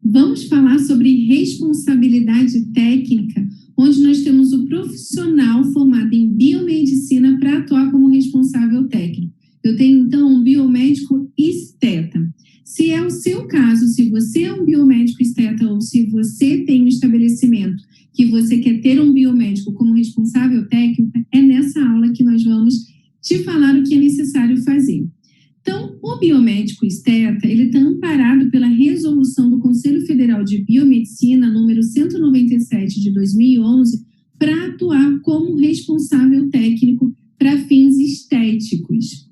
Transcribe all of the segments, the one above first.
Vamos falar sobre responsabilidade técnica, onde nós temos o profissional formado em biomedicina para atuar como responsável técnico. Eu tenho, então, um biomédico esteta. Se é o seu caso, se você é um biomédico esteta ou se você tem um estabelecimento que você quer ter um biomédico como responsável técnico, é nessa aula que nós vamos te falar o que é necessário fazer. Então, o biomédico esteta, ele está amparado pela resolução do Conselho Federal de Biomedicina, número 197 de 2011, para atuar como responsável técnico para fins estéticos.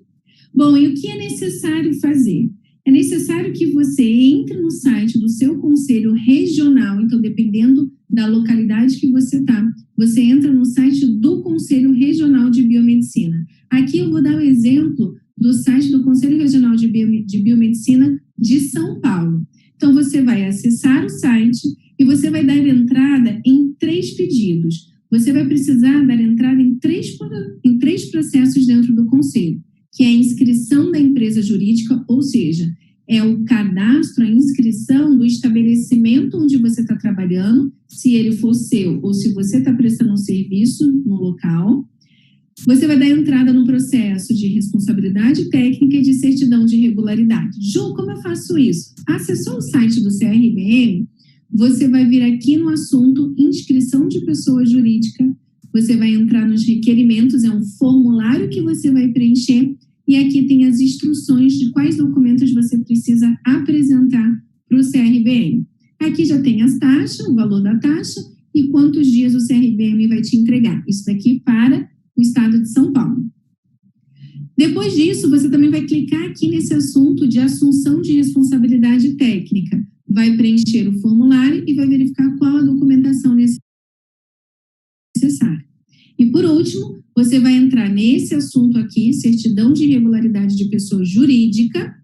Bom, e o que é necessário fazer? É necessário que você entre no site do seu conselho regional, então, dependendo da localidade que você está, você entra no site do Conselho Regional de Biomedicina. Aqui eu vou dar o exemplo do site do Conselho Regional de Biomedicina de São Paulo. Então, você vai acessar o site e você vai dar entrada em 3 pedidos. Você vai precisar dar entrada em três processos dentro do Conselho, que é a inscrição da empresa jurídica, ou seja, é o cadastro, a inscrição do estabelecimento onde você está trabalhando, se ele for seu ou se você está prestando um serviço no local. Você vai dar entrada no processo de responsabilidade técnica e de certidão de regularidade. Ju, como eu faço isso? Acessou o site do CRBM, você vai vir aqui no assunto inscrição de pessoa jurídica, você vai entrar nos requerimentos, é um formulário que você vai preencher, e aqui tem as instruções de quais documentos você precisa apresentar para o CRBM. Aqui já tem as taxas, o valor da taxa e quantos dias o CRBM vai te entregar. Isso daqui para o estado de São Paulo. Depois disso, você também vai clicar aqui nesse assunto de assunção de responsabilidade técnica. Vai preencher o formulário e vai verificar qual a documentação necessária. E por último, você vai entrar nesse assunto aqui, certidão de regularidade de pessoa jurídica,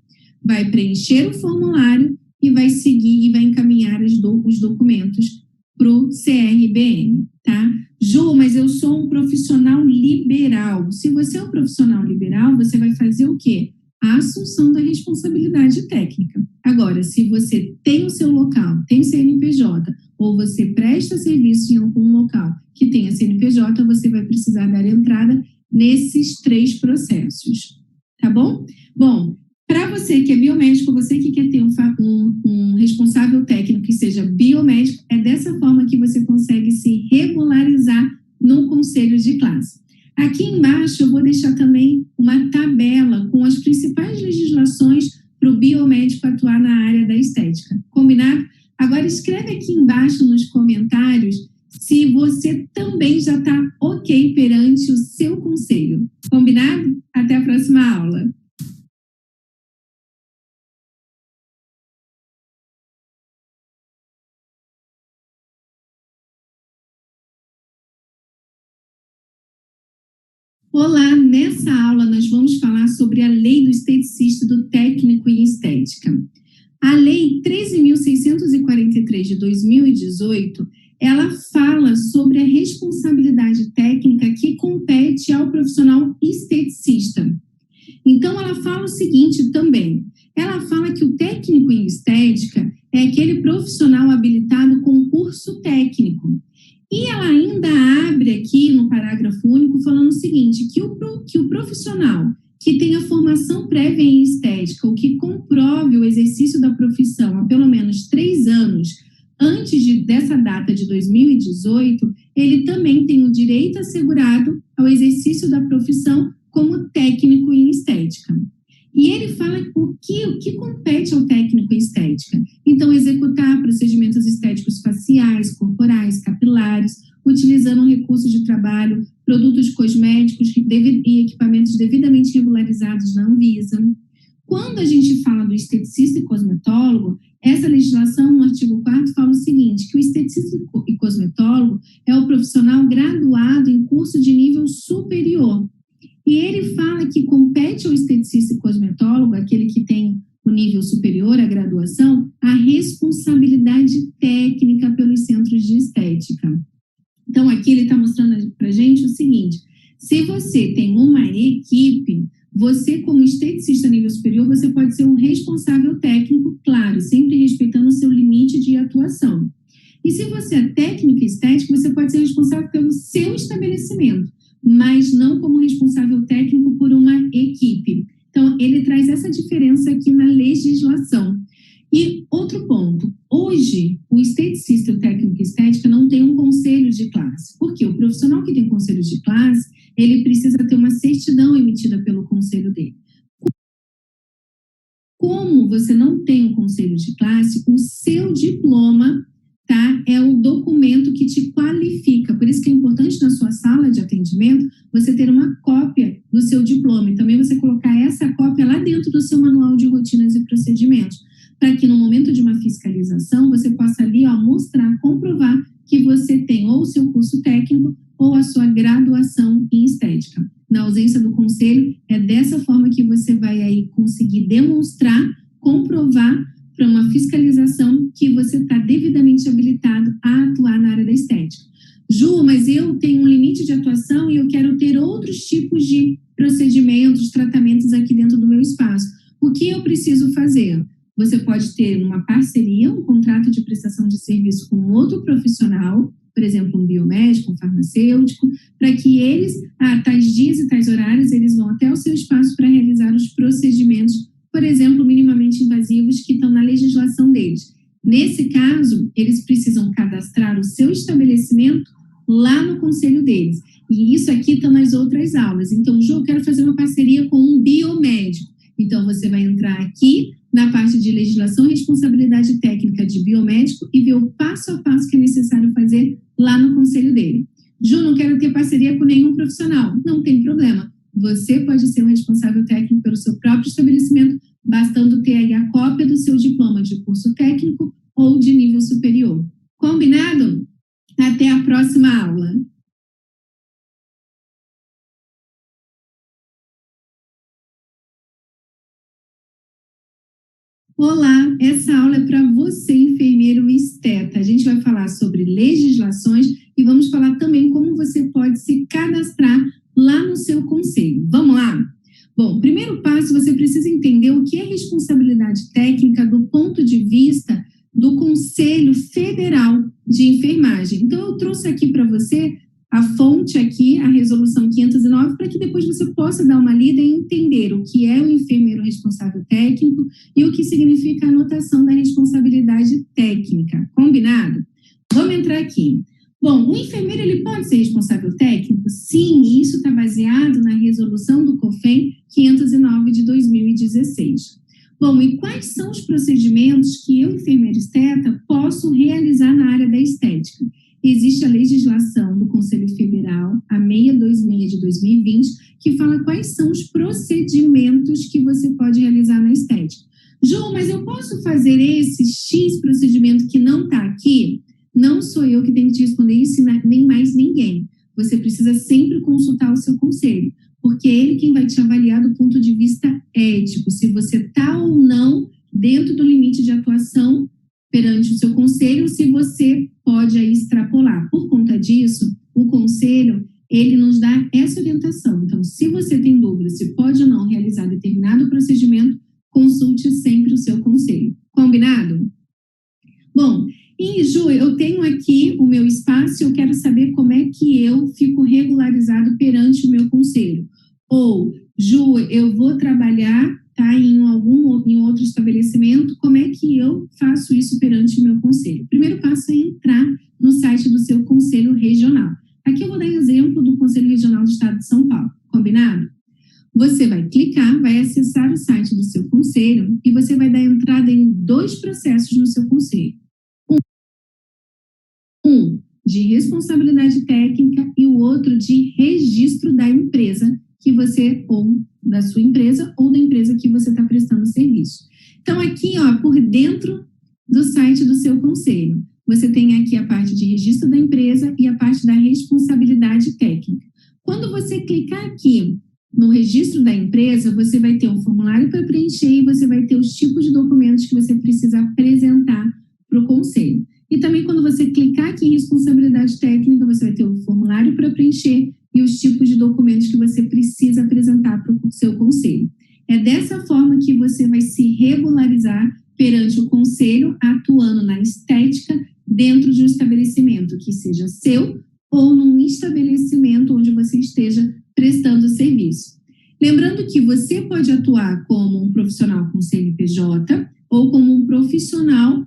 vai preencher o formulário e vai seguir e vai encaminhar os documentos para o CRBM, tá? Ju, mas eu sou um profissional liberal. Se você é um profissional liberal, você vai fazer o quê? A assunção da responsabilidade técnica. Agora, se você tem o seu local, tem CNPJ, ou você presta serviço em algum local que tenha CNPJ, você vai precisar dar entrada nesses 3 processos, tá bom? Bom, para você que é biomédico, você que quer ter um responsável técnico que seja biomédico, é dessa forma que você consegue se regularizar no conselho de classe. Aqui embaixo eu vou deixar também uma tabela com as principais legislações para o biomédico atuar na área da estética. Combinado? Agora escreve aqui embaixo nos comentários se você também já está ok perante o seu conselho. Combinado? Até a próxima aula. Olá, nessa aula nós vamos falar sobre a lei do esteticista e do técnico em estética. A lei 13.643 de 2018, ela fala sobre a responsabilidade técnica que compete ao profissional esteticista. Então, ela fala o seguinte também, ela fala que o técnico em estética é aquele profissional habilitado com curso técnico. E ela ainda abre aqui no parágrafo único falando o seguinte, que o profissional que tenha formação prévia em estética ou que comprove o exercício da profissão há pelo menos 3 anos antes dessa data de 2018, ele também tem o direito assegurado ao exercício da profissão como técnico em estética. E ele fala o que compete ao técnico em estética. Então, executar procedimentos estéticos faciais, corporais, capilares, utilizando recursos de trabalho, produtos cosméticos e equipamentos devidamente regularizados na Anvisa. Quando a gente fala do esteticista e cosmetólogo, essa legislação, no artigo 4º, fala o seguinte, que o esteticista e cosmetólogo é o profissional graduado em curso de nível superior. E ele fala que compete ao esteticista e cosmetólogo, aquele que tem o nível superior, a graduação, a responsabilidade técnica pelos centros de estética. Então, aqui ele está mostrando para a gente o seguinte, se você tem uma equipe, você como esteticista nível superior, você pode ser um responsável técnico, claro, sempre respeitando o seu limite atuação. E se você é técnica e estética, você pode ser responsável pelo seu estabelecimento, mas não como responsável técnico por uma equipe. Então, ele traz essa diferença aqui na legislação. E outro ponto, hoje o esteticista, o técnico e estética não tem um conselho de classe. Por quê? O profissional que tem conselho de classe, ele precisa ter uma certidão emitida pelo conselho dele. Como você não tem um conselho de classe, o seu diploma, tá, é o documento que te qualifica. Por isso que é importante na sua sala de atendimento você ter uma cópia do seu diploma e também você colocar essa cópia lá dentro do seu manual de rotinas e procedimentos, para que no momento de uma fiscalização você possa ali mostrar, comprovar que você tem ou o seu curso técnico ou a sua graduação em estética. Na ausência do conselho, é dessa forma que você vai aí conseguir demonstrar, comprovar para uma fiscalização que você está devidamente habilitado a atuar na área da estética. Ju, mas eu tenho um limite de atuação e eu quero ter outros tipos de procedimentos, tratamentos aqui dentro do meu espaço. O que eu preciso fazer? Você pode ter uma parceria, um contrato de prestação de serviço com outro profissional, por exemplo, um biomédico, um farmacêutico, para que eles, tais dias e tais horários, eles vão até o seu espaço para realizar os procedimentos, por exemplo, minimamente invasivos que estão na legislação deles. Nesse caso, eles precisam cadastrar o seu estabelecimento lá no conselho deles. E isso aqui está nas outras aulas. Então, Ju, eu quero fazer uma parceria com um biomédico. Então, você vai entrar aqui na parte de legislação e responsabilidade técnica de biomédico e ver o passo a passo que é necessário fazer lá no conselho dele. Ju, não quero ter parceria com nenhum profissional. Não tem problema. Você pode ser o responsável técnico pelo seu próprio estabelecimento, bastando ter aí a cópia do seu diploma de curso técnico ou de nível superior. Combinado? Até a próxima aula. Olá, essa aula é para você, enfermeiro esteta. A gente vai falar sobre legislações e vamos falar também como você pode se cadastrar lá no seu conselho. Vamos lá? Bom, primeiro passo, você precisa entender o que é responsabilidade técnica do ponto de vista do Conselho Federal de Enfermagem. Então, eu trouxe aqui para você a fonte aqui, a resolução 509, para que depois você possa dar uma lida e entender o que é o enfermeiro responsável técnico e o que significa a anotação da responsabilidade técnica. Combinado? Vamos entrar aqui. Bom, o enfermeiro ele pode ser responsável técnico? Sim, isso está baseado na resolução do COFEM 509 de 2016. Bom, e quais são os procedimentos que eu, enfermeiro esteta, posso realizar na área da estética? Existe a legislação do Conselho Federal, a 626 de 2020, que fala quais são os procedimentos que você pode realizar na estética. Ju, mas eu posso fazer esse X procedimento que não está aqui? Não sou eu que tenho que te responder isso, nem mais ninguém. Você precisa sempre consultar o seu conselho, porque é ele quem vai te avaliar do ponto de vista ético, se você está ou não dentro do limite de atuação perante o seu conselho, se você pode aí extrapolar. Por conta disso, o conselho, ele nos dá essa orientação. Então, se você tem dúvida se pode ou não realizar determinado procedimento, consulte sempre o seu conselho. Combinado? Bom, e Ju, eu tenho aqui o meu espaço e eu quero saber como é que eu fico regularizado perante o meu conselho. Ou, Ju, eu vou trabalhar em outro estabelecimento, como é que eu faço isso perante o meu conselho? O primeiro passo é entrar no site do seu conselho regional. Aqui eu vou dar exemplo do Conselho Regional do Estado de São Paulo, combinado? Você vai clicar, vai acessar o site do seu conselho e você vai dar entrada em 2 processos no seu conselho. Um de responsabilidade técnica e o outro de registro da empresa que você, ou da sua empresa, ou da empresa que você está prestando serviço. Então, aqui, por dentro do site do seu conselho, você tem aqui a parte de registro da empresa e a parte da responsabilidade técnica. Quando você clicar aqui no registro da empresa, você vai ter um formulário para preencher e você vai ter os tipos de documentos que você precisa apresentar para o conselho. E também quando você clicar aqui em responsabilidade técnica, você vai ter o formulário para preencher e os tipos de documentos que você precisa apresentar para o seu conselho. É dessa forma que você vai se regularizar perante o conselho, atuando na estética dentro de um estabelecimento que seja seu ou num estabelecimento onde você esteja prestando serviço. Lembrando que você pode atuar como um profissional com CNPJ ou como um profissional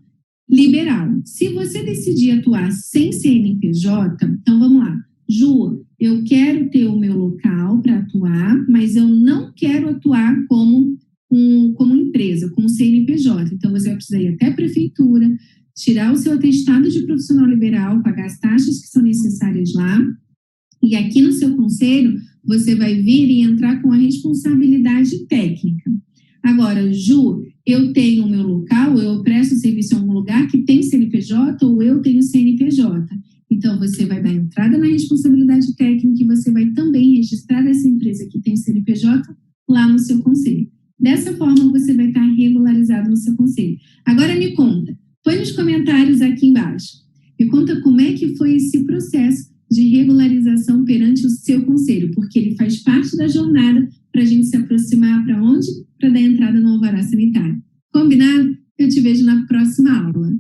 liberal. Se você decidir atuar sem CNPJ, então vamos lá. Ju, eu quero ter o meu local para atuar, mas eu não quero atuar como empresa, como CNPJ. Então, você vai precisar ir até a prefeitura, tirar o seu atestado de profissional liberal, pagar as taxas que são necessárias lá, e aqui no seu conselho, você vai vir e entrar com a responsabilidade técnica. Agora, Ju, eu tenho o meu local, eu presto serviço em algum lugar que tem CNPJ ou eu tenho CNPJ. Então, você vai dar entrada na responsabilidade técnica e você vai também registrar essa empresa que tem CNPJ lá no seu conselho. Dessa forma, você vai estar regularizado no seu conselho. Agora, me conta, põe nos comentários aqui embaixo. Me conta como é que foi esse processo de regularização perante o seu conselho, porque ele faz parte da jornada para a gente se aproximar para onde? Para dar entrada no alvará sanitário. Combinado? Eu te vejo na próxima aula.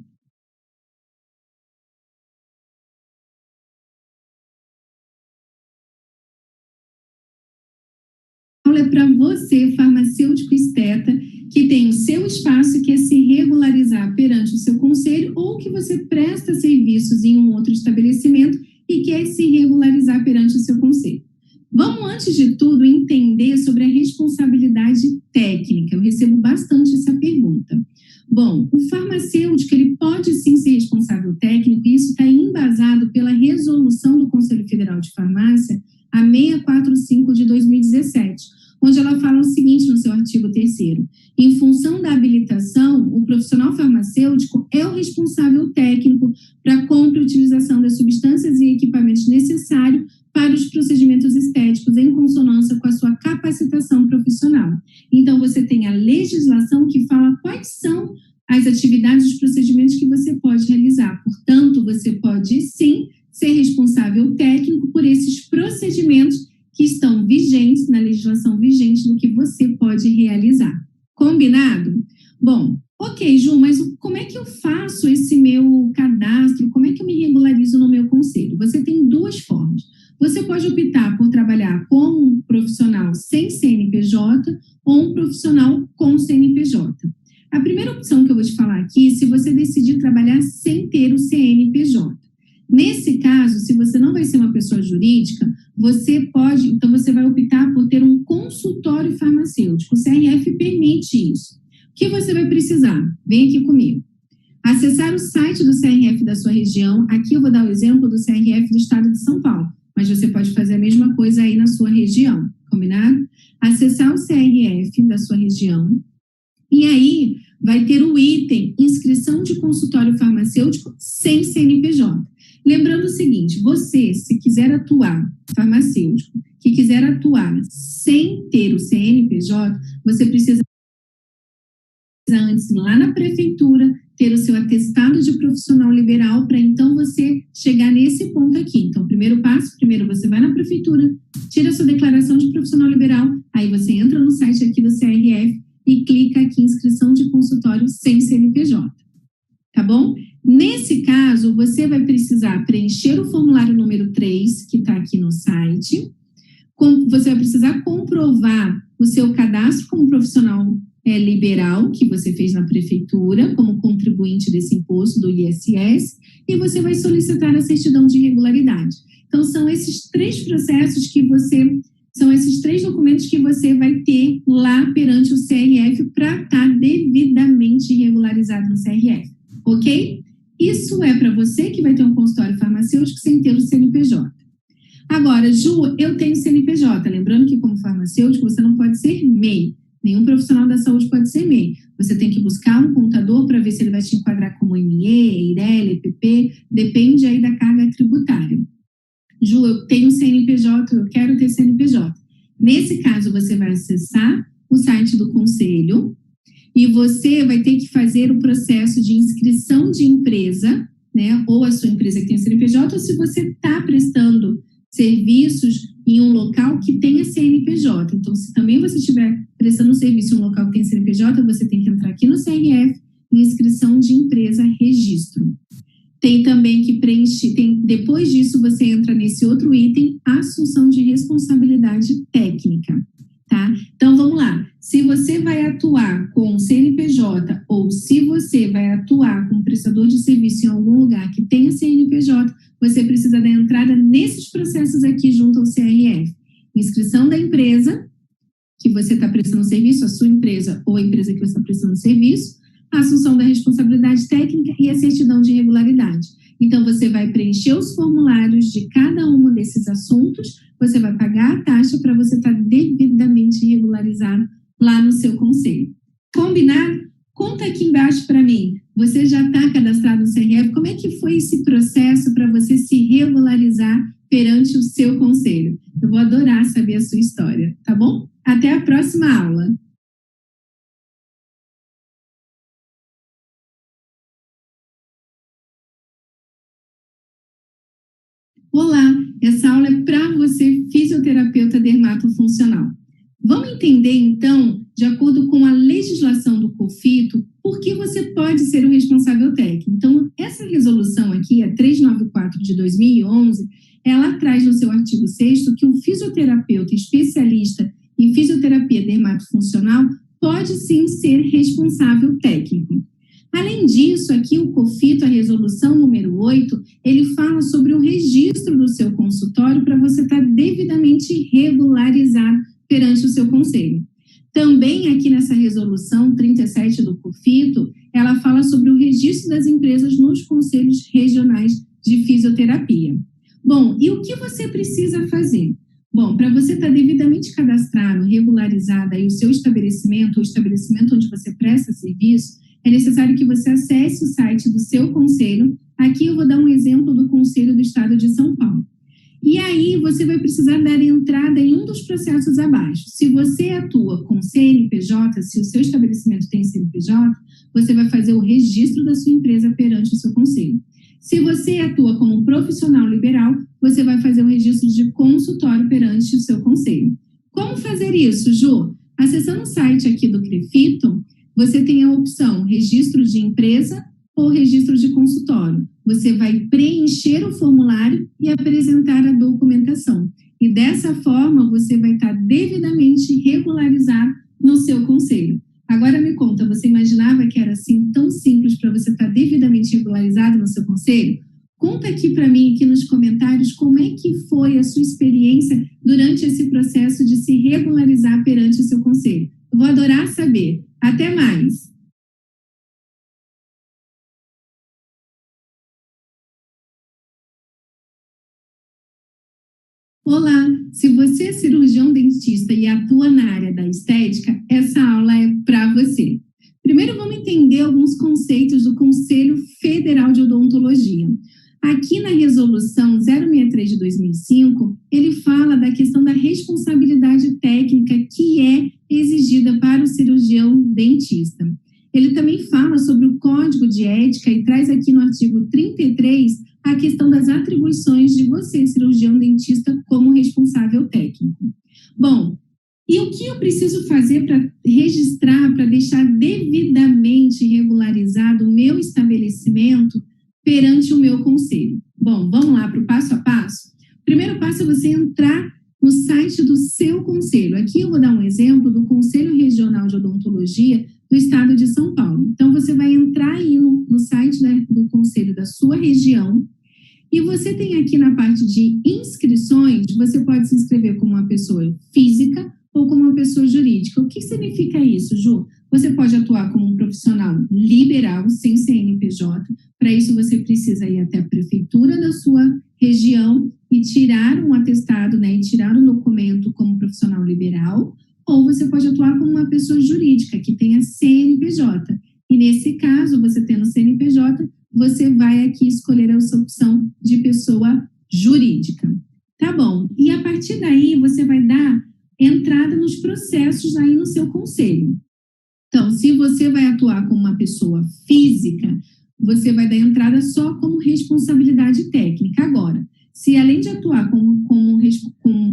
A aula é para você, farmacêutico esteta, que tem o seu espaço e quer se regularizar perante o seu conselho ou que você presta serviços em um outro estabelecimento e quer se regularizar perante o seu conselho. Vamos, antes de tudo, entender sobre a responsabilidade técnica. Eu recebo bastante essa pergunta. Bom, o farmacêutico, ele pode sim ser responsável técnico, e isso está embasado pela resolução do Conselho Federal de Farmácia, a 645 de 2017, onde ela fala o seguinte no seu artigo 3º. Em função da habilitação, o profissional farmacêutico é o responsável técnico para a compra e utilização das substâncias e equipamentos necessários para os procedimentos estéticos em consonância com a sua capacitação profissional. Então, você tem a legislação que fala quais são as atividades e os procedimentos que você pode realizar. Portanto, você pode, sim, ser responsável técnico por esses procedimentos que estão vigentes, na legislação vigente do que você pode realizar. Combinado? Bom, ok, Ju, mas como é que eu faço esse meu cadastro? Como é que eu me regularizo no meu conselho? Você tem duas formas. Você pode optar por trabalhar como um profissional sem CNPJ ou um profissional com CNPJ. A primeira opção que eu vou te falar aqui, se você decidir trabalhar sem ter o CNPJ. Nesse caso, se você não vai ser uma pessoa jurídica, você vai optar por ter um consultório farmacêutico. O CRF permite isso. O que você vai precisar? Vem aqui comigo. Acessar o site do CRF da sua região. Aqui eu vou dar o exemplo do CRF do estado de São Paulo, mas você pode fazer a mesma coisa aí na sua região, combinado? Acessar o CRF da sua região e aí vai ter o item inscrição de consultório farmacêutico sem CNPJ. Lembrando o seguinte, você, se quiser atuar, farmacêutico, que quiser atuar sem ter o CNPJ, você precisa antes, lá na prefeitura, ter o seu atestado de profissional liberal para então você chegar nesse ponto aqui. Então, primeiro passo, você vai na prefeitura, tira a sua declaração de profissional liberal, aí você entra no site aqui do CRF e clica aqui em inscrição de consultório sem CNPJ. Tá bom? Nesse caso, você vai precisar preencher o formulário número 3, que está aqui no site. Você vai precisar comprovar o seu cadastro como profissional liberal, que você fez na prefeitura, como contribuinte desse imposto do ISS, e você vai solicitar a certidão de regularidade. Então, são esses três processos são esses três documentos que você vai ter lá perante o CRF para estar devidamente regularizado no CRF, ok? Isso é para você que vai ter um consultório farmacêutico sem ter o CNPJ. Agora, Ju, eu tenho CNPJ. Lembrando que como farmacêutico você não pode ser MEI. Nenhum profissional da saúde pode ser MEI. Você tem que buscar um contador para ver se ele vai te enquadrar como ME, EIRELI, EPP, depende aí da carga tributária. Ju, eu tenho CNPJ, eu quero ter CNPJ. Nesse caso, você vai acessar o site do conselho e você vai ter que fazer o processo de inscrição de empresa, né? Ou a sua empresa que tem CNPJ, ou se você está prestando serviços em um local que tenha CNPJ. Então, se também você estiver prestando serviço em um local que tem CNPJ, você tem que entrar aqui no CRF, em inscrição de empresa, registro. Tem também que preencher, depois disso você entra nesse outro item, assunção de responsabilidade técnica, tá? Então, vamos lá. Se você vai atuar com CNPJ ou se você vai atuar com prestador de serviço em algum lugar que tenha CNPJ, você precisa da entrada nesses processos aqui junto ao CRF. Inscrição da empresa que você está prestando serviço, a sua empresa ou a empresa que você está prestando serviço, a assunção da responsabilidade técnica e a certidão de regularidade. Então, você vai preencher os formulários de cada um desses assuntos, você vai pagar a taxa para você estar devidamente regularizado lá no seu conselho. Combinado? Conta aqui embaixo para mim. Você já está cadastrado no CRF? Como é que foi esse processo para você se regularizar perante o seu conselho? Eu vou adorar saber a sua história, tá bom? Até a próxima aula. Olá, essa aula é para você, fisioterapeuta dermatofuncional. Vamos entender, então, de acordo com a legislação do COFITO, por que você pode ser o responsável técnico. Então, essa resolução aqui, a 394 de 2011, ela traz no seu artigo 6º que o fisioterapeuta especialista em fisioterapia dermatofuncional pode sim ser responsável técnico. Além disso, aqui o COFITO, a resolução número 8, ele fala sobre o registro do seu consultório para você estar devidamente regularizado perante o seu conselho. Também aqui nessa resolução 37 do COFITO, ela fala sobre o registro das empresas nos conselhos regionais de fisioterapia. Bom, e o que você precisa fazer? Bom, para você estar devidamente cadastrado, regularizado aí o seu estabelecimento, o estabelecimento onde você presta serviço, é necessário que você acesse o site do seu conselho. Aqui eu vou dar um exemplo do Conselho do Estado de São Paulo. E aí você vai precisar dar entrada em um dos processos abaixo. Se você atua com CNPJ, se o seu estabelecimento tem CNPJ, você vai fazer o registro da sua empresa perante o seu conselho. Se você atua como um profissional liberal, você vai fazer o registro de consultório perante o seu conselho. Como fazer isso, Ju? Acessando o site aqui do CREFITO, você tem a opção registro de empresa ou registro de consultório. Você vai preencher o formulário e apresentar a documentação. E dessa forma, você vai estar devidamente regularizado no seu conselho. Agora me conta, você imaginava que era assim tão simples para você estar devidamente regularizado no seu conselho? Conta aqui para mim, aqui nos comentários, como é que foi a sua experiência durante esse processo de se regularizar perante o seu conselho. Eu vou adorar saber. Até mais! Olá, se você é cirurgião dentista e atua na área da estética, essa aula é para você. Primeiro vamos entender alguns conceitos do Conselho Federal de Odontologia. Aqui na resolução 063 de 2005, ele fala da questão da responsabilidade técnica que é exigida para o cirurgião dentista. Ele também fala sobre o Código de Ética e traz aqui no artigo 33 a questão das atribuições de você, cirurgião dentista, como responsável técnico. Bom, e o que eu preciso fazer para registrar, para deixar devidamente regularizado o meu estabelecimento perante o meu conselho? Bom, vamos lá para o passo a passo? O primeiro passo é você entrar no site do seu conselho. Aqui eu vou dar um exemplo do Conselho Regional de Odontologia do Estado de São Paulo. Então, você vai entrar aí no site, né, do conselho da sua região e você tem aqui na parte de inscrições, você pode se inscrever como uma pessoa física ou como uma pessoa jurídica. O que significa isso, Ju? Você pode atuar como um profissional liberal, sem CNPJ. Para isso, você precisa ir até a prefeitura da sua região e tirar um atestado, né, e tirar um documento como profissional liberal, ou você pode atuar como uma pessoa jurídica, que tenha CNPJ. E nesse caso, você tendo CNPJ, você vai aqui escolher essa opção de pessoa jurídica. Tá bom. E a partir daí, você vai dar entrada nos processos aí no seu conselho. Então, se você vai atuar como uma pessoa física, você vai dar entrada só como responsabilidade técnica. Agora, se além de atuar como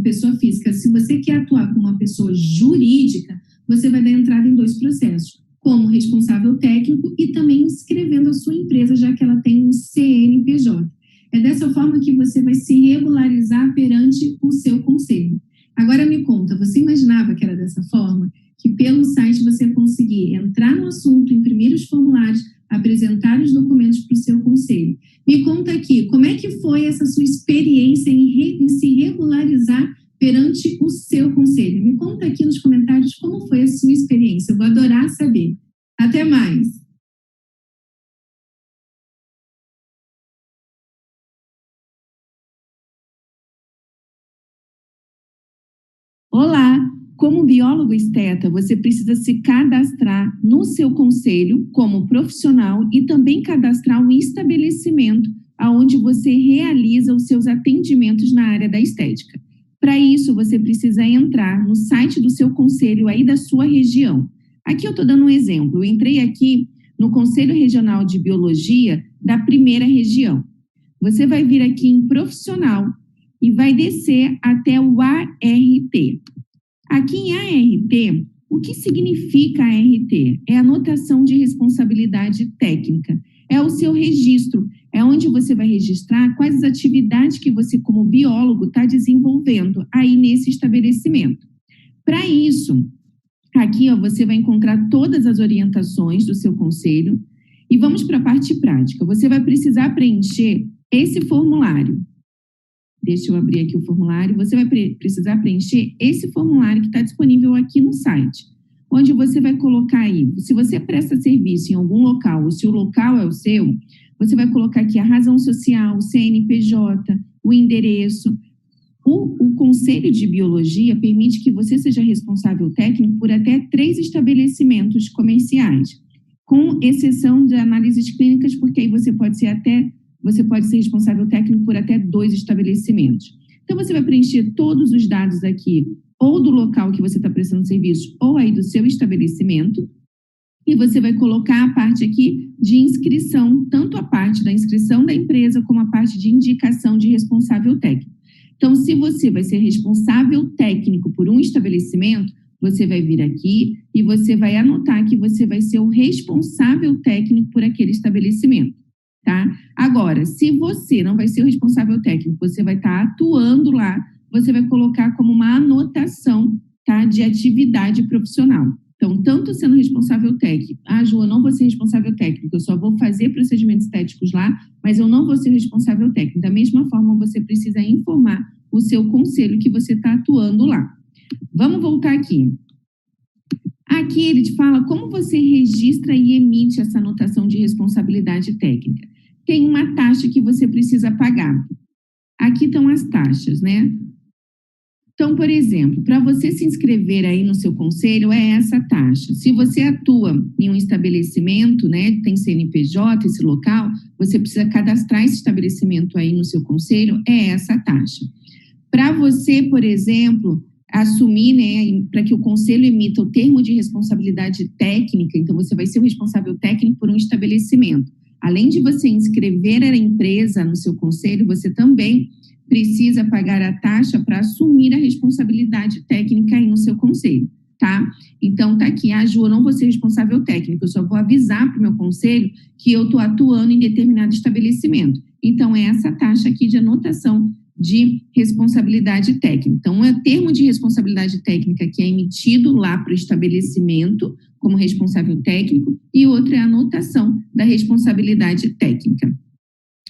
pessoa física, se você quer atuar como uma pessoa jurídica, você vai dar entrada em 2 processos, como responsável técnico e também inscrevendo a sua empresa, já que ela tem um CNPJ. entrar no assunto, imprimir os formulários, apresentar os documentos para o seu conselho. Me conta aqui, como é que foi essa sua experiência em se regularizar perante o seu conselho? Me conta aqui nos comentários como foi a sua experiência. Eu vou adorar saber. Até mais. Olá! Como biólogo esteta, você precisa se cadastrar no seu conselho como profissional e também cadastrar um estabelecimento onde você realiza os seus atendimentos na área da estética. Para isso, você precisa entrar no site do seu conselho aí da sua região. Aqui eu estou dando um exemplo. Eu entrei aqui no Conselho Regional de Biologia da primeira região. Você vai vir aqui em profissional e vai descer até o ART. Aqui em ART, o que significa ART? É anotação de responsabilidade técnica. É o seu registro, é onde você vai registrar quais as atividades que você, como biólogo, está desenvolvendo aí nesse estabelecimento. Para isso, aqui você vai encontrar todas as orientações do seu conselho e vamos para a parte prática. Você vai precisar preencher esse formulário. Deixa eu abrir aqui o formulário. Você vai precisar preencher esse formulário que está disponível aqui no site, onde você vai colocar aí, se você presta serviço em algum local, ou se o local é o seu, você vai colocar aqui a razão social, o CNPJ, o endereço. O Conselho de Biologia permite que você seja responsável técnico por até 3 estabelecimentos comerciais, com exceção de análises clínicas, porque aí você pode ser responsável técnico por até 2 estabelecimentos. Então, você vai preencher todos os dados aqui, ou do local que você está prestando serviço, ou aí do seu estabelecimento, e você vai colocar a parte aqui de inscrição, tanto a parte da inscrição da empresa, como a parte de indicação de responsável técnico. Então, se você vai ser responsável técnico por um estabelecimento, você vai vir aqui e você vai anotar que você vai ser o responsável técnico por aquele estabelecimento. Tá? Agora, se você não vai ser o responsável técnico, você vai estar atuando lá, você vai colocar como uma anotação, tá, de atividade profissional. Então, tanto sendo responsável técnico, Ju, eu não vou ser responsável técnico, eu só vou fazer procedimentos estéticos lá, mas eu não vou ser responsável técnico. Da mesma forma, você precisa informar o seu conselho que você está atuando lá. Vamos voltar aqui. Aqui ele te fala como você registra e emite essa anotação de responsabilidade técnica. Tem uma taxa que você precisa pagar. Aqui estão as taxas, né? Então, por exemplo, para você se inscrever aí no seu conselho, é essa taxa. Se você atua em um estabelecimento, né, tem CNPJ, esse local, você precisa cadastrar esse estabelecimento aí no seu conselho, é essa taxa. Para você, por exemplo, assumir, né, para que o conselho emita o termo de responsabilidade técnica, então você vai ser o responsável técnico por um estabelecimento. Além de você inscrever a empresa no seu conselho, você também precisa pagar a taxa para assumir a responsabilidade técnica aí no seu conselho, tá? Então, tá aqui, Ju, eu não vou ser responsável técnico, eu só vou avisar para o meu conselho que eu estou atuando em determinado estabelecimento. Então, é essa taxa aqui de anotação de responsabilidade técnica. Então, é o termo de responsabilidade técnica que é emitido lá para o estabelecimento como responsável técnico e outro é a anotação da responsabilidade técnica.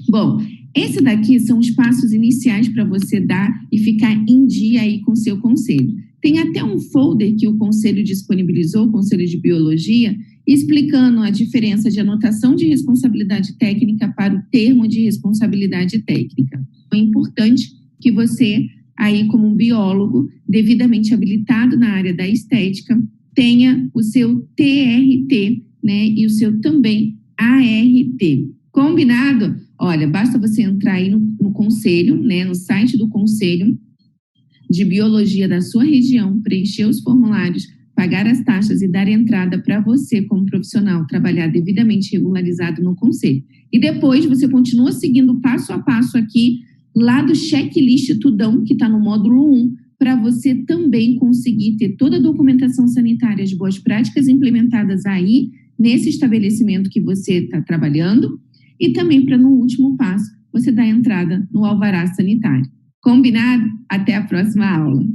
Bom, esse daqui são os passos iniciais para você dar e ficar em dia aí com o seu conselho. Tem até um folder que o conselho disponibilizou, o Conselho de Biologia, explicando a diferença de anotação de responsabilidade técnica para o termo de responsabilidade técnica. É importante que você, aí como um biólogo devidamente habilitado na área da estética, tenha o seu TRT, né, e o seu também ART. Combinado? Olha, basta você entrar aí no conselho, né, no site do Conselho de Biologia da sua região, preencher os formulários, pagar as taxas e dar entrada para você, como profissional, trabalhar devidamente regularizado no conselho. E depois você continua seguindo passo a passo aqui, lá do checklist Tudão, que está no módulo 1, para você também conseguir ter toda a documentação sanitária de boas práticas implementadas aí, nesse estabelecimento que você está trabalhando, e também para, no último passo, você dar entrada no alvará sanitário. Combinado? Até a próxima aula.